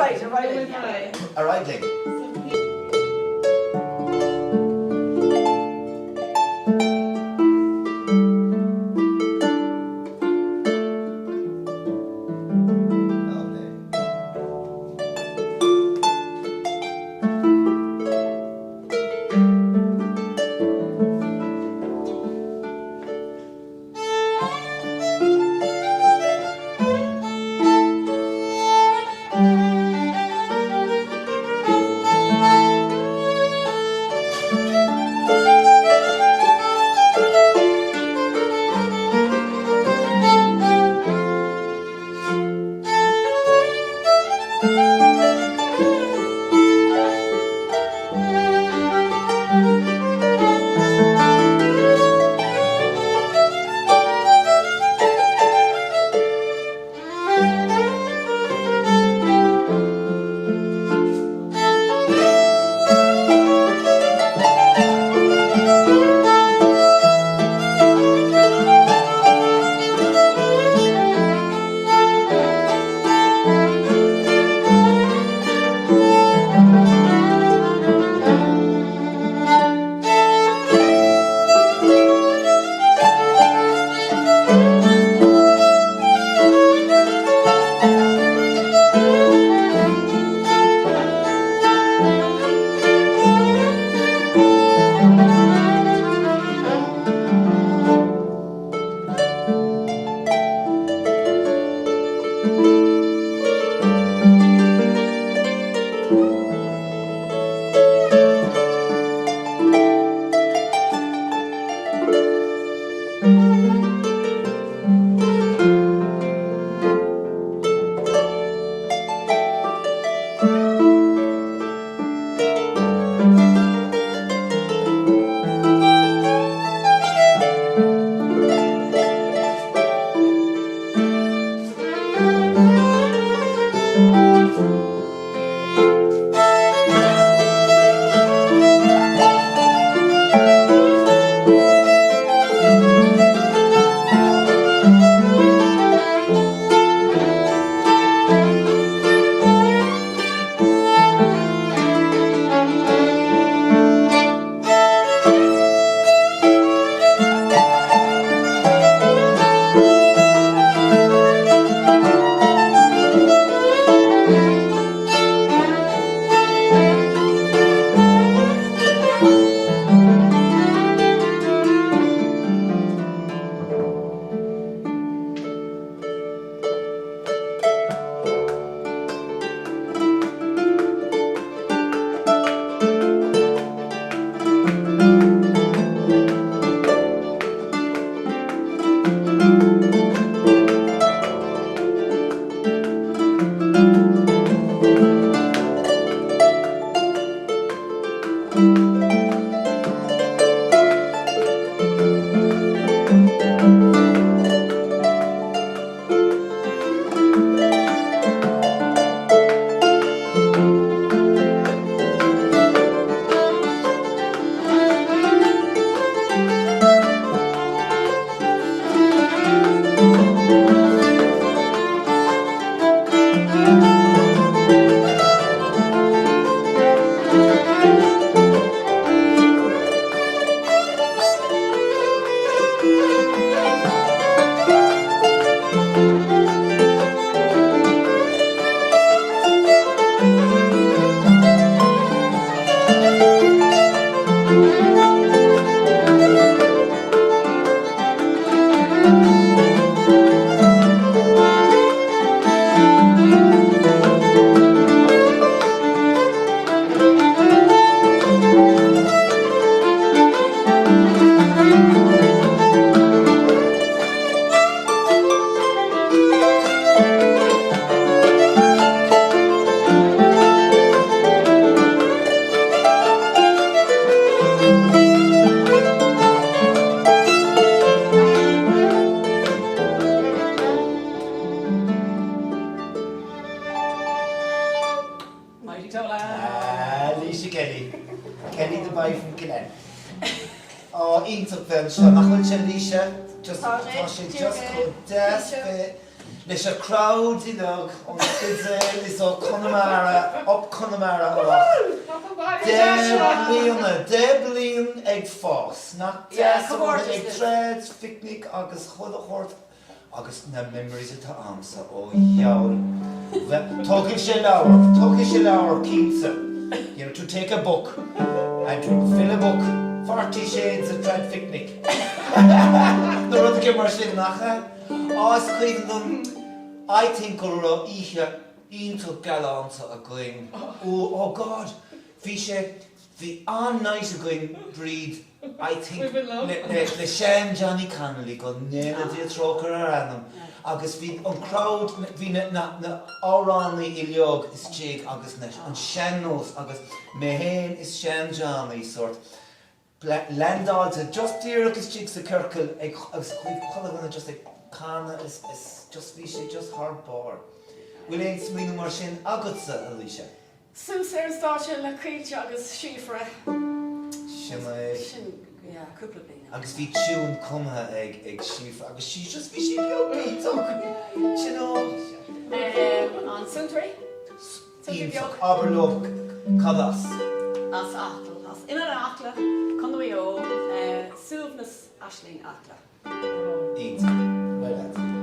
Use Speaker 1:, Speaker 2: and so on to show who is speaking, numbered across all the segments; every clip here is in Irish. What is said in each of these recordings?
Speaker 1: right, all right, with my.
Speaker 2: All right, Tigh. Kenny the boy from Glen. Oh, Ítach ben seo, nach chuil sé líise, just go despe Leis a crowd I log on Spidéal is ó Connemara, up Connemara olach. De blion ag fós, nach deas ag Traidphicnic agus chud a chórt agus na memories atá amsa ó jawl. Tóghaigh sé leabhar cínsa. You know, to take a book and to fill a book 40 Shades of Traidphicnic. The rud a mar sin nachcha. As chuid I think go ihe iontu galanta a going. Oh God, the on night a going breed. I think le Shan Johnny Connolly go nena di troker anam. Agus vi crowd vi na orani iliog is jig agus net and Shannos agus mehen is Shan Johnny sort. Landal to just dear agus jigs the kirkle agus chuig just like Kana is just vishe just hard bar. Will ain't smín mar sin agatsa Alicia.
Speaker 1: So Sarah's daughter la Gaeilge agus Shifra.
Speaker 2: Shin
Speaker 1: yeah, couple of things.
Speaker 2: agus vi tune cumha ag Shifra agus she just vishe yogi talk. You know.
Speaker 1: On Suntory.
Speaker 2: Infok Aberlob Kadas.
Speaker 1: As Achtel, as in an Achtel, Conway-o, Suvnus Ashling Achtel.
Speaker 2: Eat. Well that.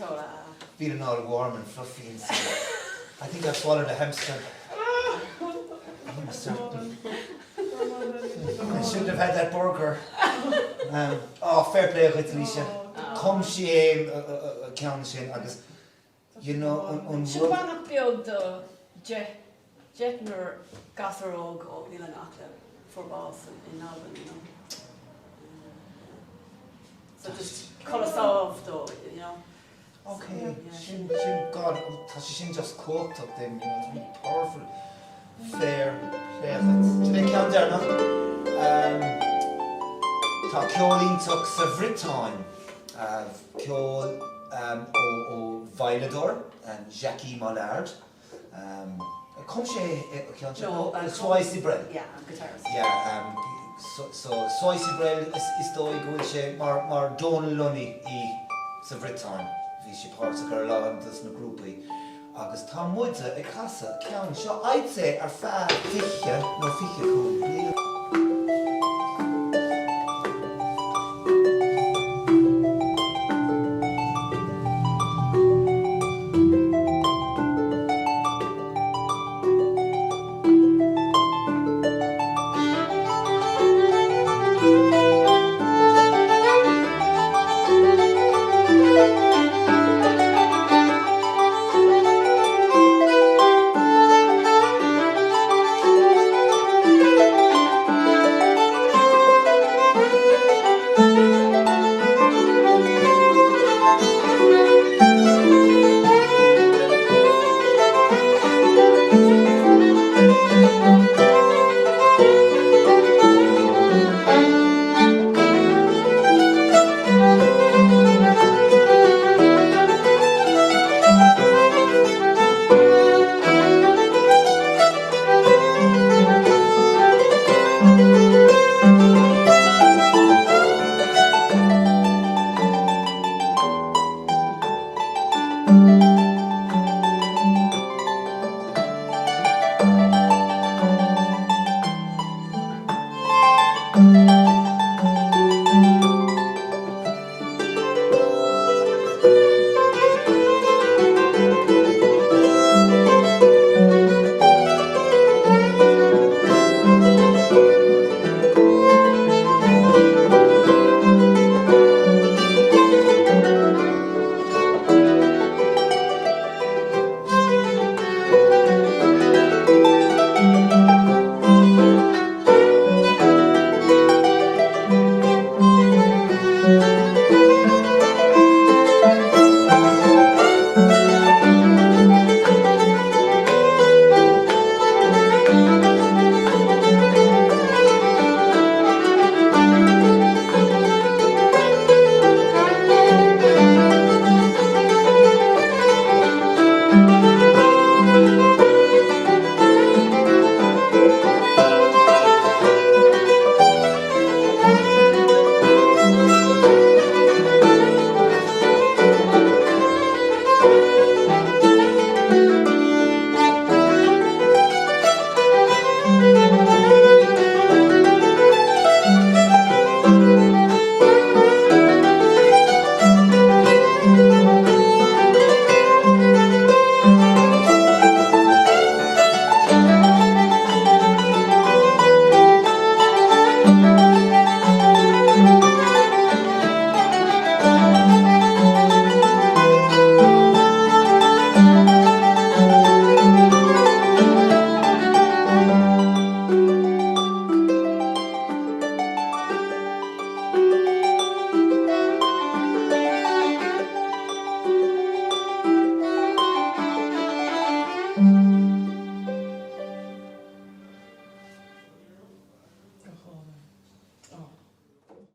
Speaker 3: Tola.
Speaker 2: Feeling all warm and fluffy inside. I think I swallowed a hamster. Hamster. I shouldn't have had that burger. Fair play with Alicia. Come she count she agus. You know,
Speaker 1: Siobhanach beag do jetner gasaróg ó Ealaín for boss in Alban, you know. So just colossal though, you know.
Speaker 2: okay, she God, she just cooked up them, you know, to be powerful. Fair play. Do they count there now? Tá Ealaín took several time. Ceol ó Bhailedor and Jackie Mollard. Come she Soisy Brel.
Speaker 3: Yeah, guitarist.
Speaker 2: Yeah, so Soisy Brel is dói go she mar Donal Lunny I several time. Bhí she part of her law and this na grúpaí. Agus tá muide ag casa ceann seo I'd say ar fear fiche nó fiche cún.